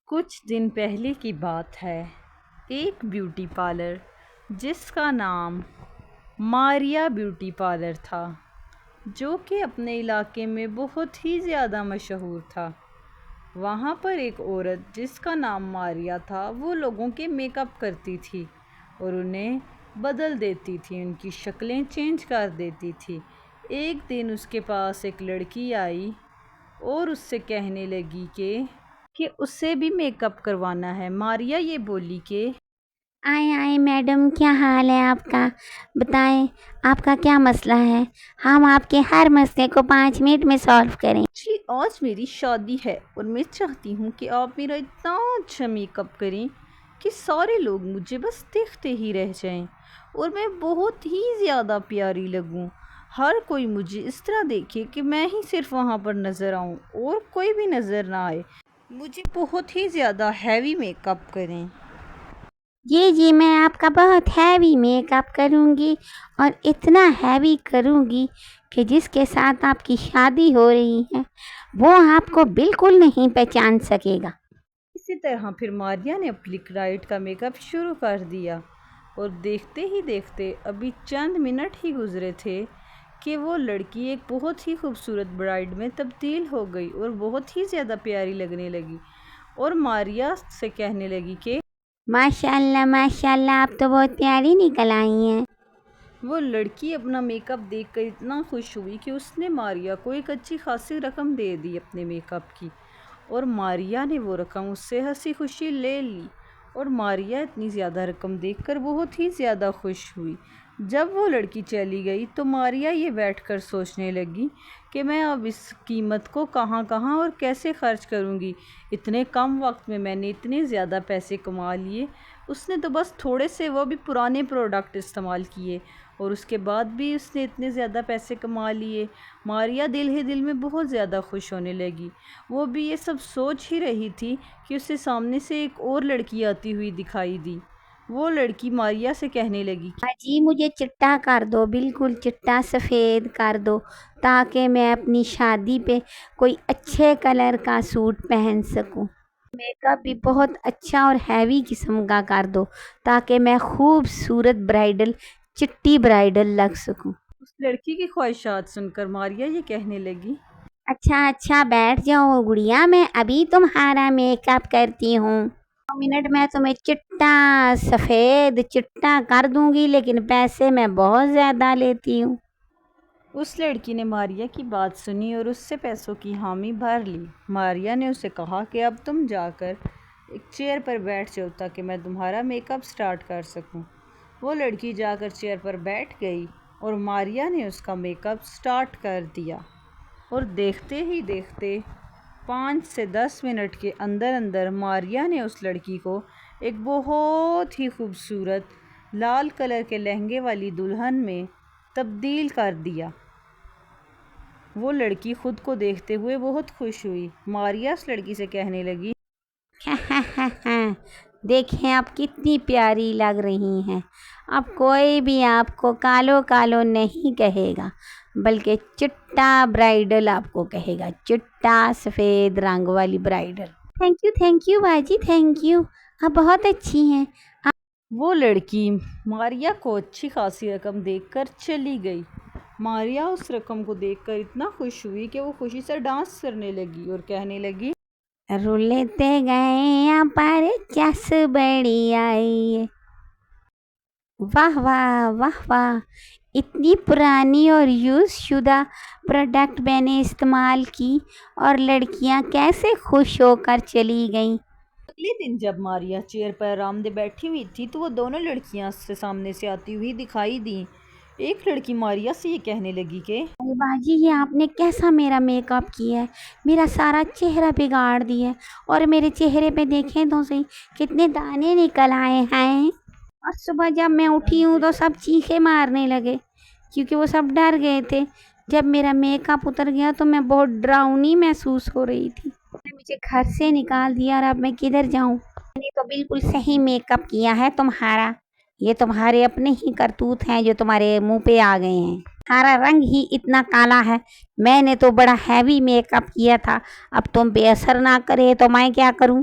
کچھ دن پہلے کی بات ہے۔ ایک بیوٹی پارلر جس کا نام ماریا بیوٹی پارلر تھا، جو کہ اپنے علاقے میں بہت ہی زیادہ مشہور تھا۔ وہاں پر ایک عورت جس کا نام ماریا تھا، وہ لوگوں کے میک اپ کرتی تھی اور انہیں بدل دیتی تھی، ان کی شکلیں چینج کر دیتی تھی۔ ایک دن اس کے پاس ایک لڑکی آئی اور اس سے کہنے لگی کہ اسے بھی میک اپ کروانا ہے۔ ماریا یہ بولی کہ آئے میڈم، کیا حال ہے آپ کا؟ بتائیں آپ کا کیا مسئلہ ہے؟ ہم آپ کے ہر مسئلے کو 5 منٹ میں سالو کریں۔ جی آج میری شادی ہے اور میں چاہتی ہوں کہ آپ میرا اتنا اچھا میک اپ کریں کہ سارے لوگ مجھے بس دیکھتے ہی رہ جائیں اور میں بہت ہی زیادہ پیاری لگوں۔ ہر کوئی مجھے اس طرح دیکھے کہ میں ہی صرف وہاں پر نظر آؤں اور کوئی بھی نظر نہ آئے۔ مجھے بہت ہی زیادہ ہیوی میک اپ کریں۔ جی میں آپ کا بہت ہیوی میک اپ کروں گی اور اتنا ہیوی کروں گی کہ جس کے ساتھ آپ کی شادی ہو رہی ہے وہ آپ کو بالکل نہیں پہچان سکے گا۔ اسی طرح پھر ماریا نے اپنی برائڈ کا میک اپ شروع کر دیا اور دیکھتے ہی دیکھتے ابھی چند منٹ ہی گزرے تھے کہ وہ لڑکی ایک بہت ہی خوبصورت برائڈ میں تبدیل ہو گئی اور بہت ہی زیادہ پیاری لگنے لگی اور ماریا سے کہنے لگی کہ ماشاء اللہ آپ تو بہت پیاری نکل آئی ہیں۔ وہ لڑکی اپنا میک اپ دیکھ کر اتنا خوش ہوئی کہ اس نے ماریا کو ایک اچھی خاصی رقم دے دی اپنے میک اپ کی، اور ماریا نے وہ رقم اس سے ہنسی خوشی لے لی اور ماریا اتنی زیادہ رقم دیکھ کر بہت ہی زیادہ خوش ہوئی۔ جب وہ لڑکی چلی گئی تو ماریا یہ بیٹھ کر سوچنے لگی کہ میں اب اس قیمت کو کہاں اور کیسے خرچ کروں گی۔ اتنے کم وقت میں نے اتنے زیادہ پیسے کما لیے۔ اس نے تو بس تھوڑے سے وہ بھی پرانے پروڈکٹ استعمال کیے اور اس کے بعد بھی اس نے اتنے زیادہ پیسے کما لیے۔ ماریا دل ہی دل میں بہت زیادہ خوش ہونے لگی۔ وہ بھی یہ سب سوچ ہی رہی تھی کہ اسے سامنے سے ایک اور لڑکی آتی ہوئی دکھائی دی۔ وہ لڑکی ماریا سے کہنے لگی کہ جی مجھے چٹا کر دو، بالکل چٹا سفید کر دو تاکہ میں اپنی شادی پہ کوئی اچھے کلر کا سوٹ پہن سکوں۔ میک اپ بھی بہت اچھا اور ہیوی قسم کا کر دو تاکہ میں خوبصورت برائڈل، چٹی برائڈل لگ سکوں۔ اس لڑکی کی خواہشات سن کر ماریا یہ کہنے لگی اچھا بیٹھ جاؤ گڑیا، میں ابھی تمہارا میک اپ کرتی ہوں۔ 2 منٹ میں تمہیں چٹا سفید چٹا کر دوں گی، لیکن پیسے میں بہت زیادہ لیتی ہوں۔ اس لڑکی نے ماریا کی بات سنی اور اس سے پیسوں کی حامی بھر لی۔ ماریا نے اسے کہا کہ اب تم جا کر ایک چیئر پر بیٹھ جاؤ تاکہ میں تمہارا میک اپ سٹارٹ کر سکوں۔ وہ لڑکی جا کر چیئر پر بیٹھ گئی اور ماریا نے اس کا میک اپ سٹارٹ کر دیا اور دیکھتے ہی دیکھتے 5 سے 10 منٹ کے اندر ماریا نے اس لڑکی کو ایک بہت ہی خوبصورت لال کلر کے لہنگے والی دلہن میں تبدیل کر دیا۔ وہ لڑکی خود کو دیکھتے ہوئے بہت خوش ہوئی۔ ماریا اس لڑکی سے کہنے لگی دیکھیں آپ کتنی پیاری لگ رہی ہیں، اب کوئی بھی آپ کو کالو نہیں کہے گا بلکہ چٹا برائڈل آپ کو کہے گا، چٹا سفید رنگ والی برائڈل۔ تھینک یو باجی، تھینک یو، آپ بہت اچھی ہیں۔ وہ لڑکی ماریا کو اچھی خاصی رقم دیکھ کر چلی گئی۔ ماریا اس رقم کو دیکھ کر اتنا خوش ہوئی کہ وہ خوشی سے ڈانس کرنے لگی اور کہنے لگی رولتے گئے پر چس بڑی آئی، واہ واہ واہ واہ، اتنی پرانی اور یوز شدہ پروڈکٹ میں نے استعمال کی اور لڑکیاں کیسے خوش ہو کر چلی گئیں۔ اگلے دن جب ماریا چیئر پر آرام دہ بیٹھی ہوئی تھی تو وہ دونوں لڑکیاں سامنے سے آتی ہوئی دکھائی دیں۔ ایک لڑکی ماریا سے یہ کہنے لگی کہ ارے باجی، یہ آپ نے کیسا میرا میک اپ کیا ہے، میرا سارا چہرہ بگاڑ دیا ہے، اور میرے چہرے پہ دیکھیں تو صحیح کتنے دانے نکل آئے ہیں، اور صبح جب میں اٹھی ہوں تو سب چیخے مارنے لگے کیونکہ وہ سب ڈر گئے تھے۔ جب میرا میک اپ اتر گیا تو میں بہت ڈراؤنی محسوس ہو رہی تھی، مجھے گھر سے نکال دیا اور اب میں کدھر جاؤں؟ میں نے تو بالکل صحیح میک اپ کیا ہے تمہارا، یہ تمہارے اپنے ہی کرتوت ہیں جو تمہارے منہ پہ آ گئے ہیں، تمہارا رنگ ہی اتنا کالا ہے، میں نے تو بڑا ہیوی میک اپ کیا تھا، اب تم پہ اثر نہ کرے تو میں کیا کروں؟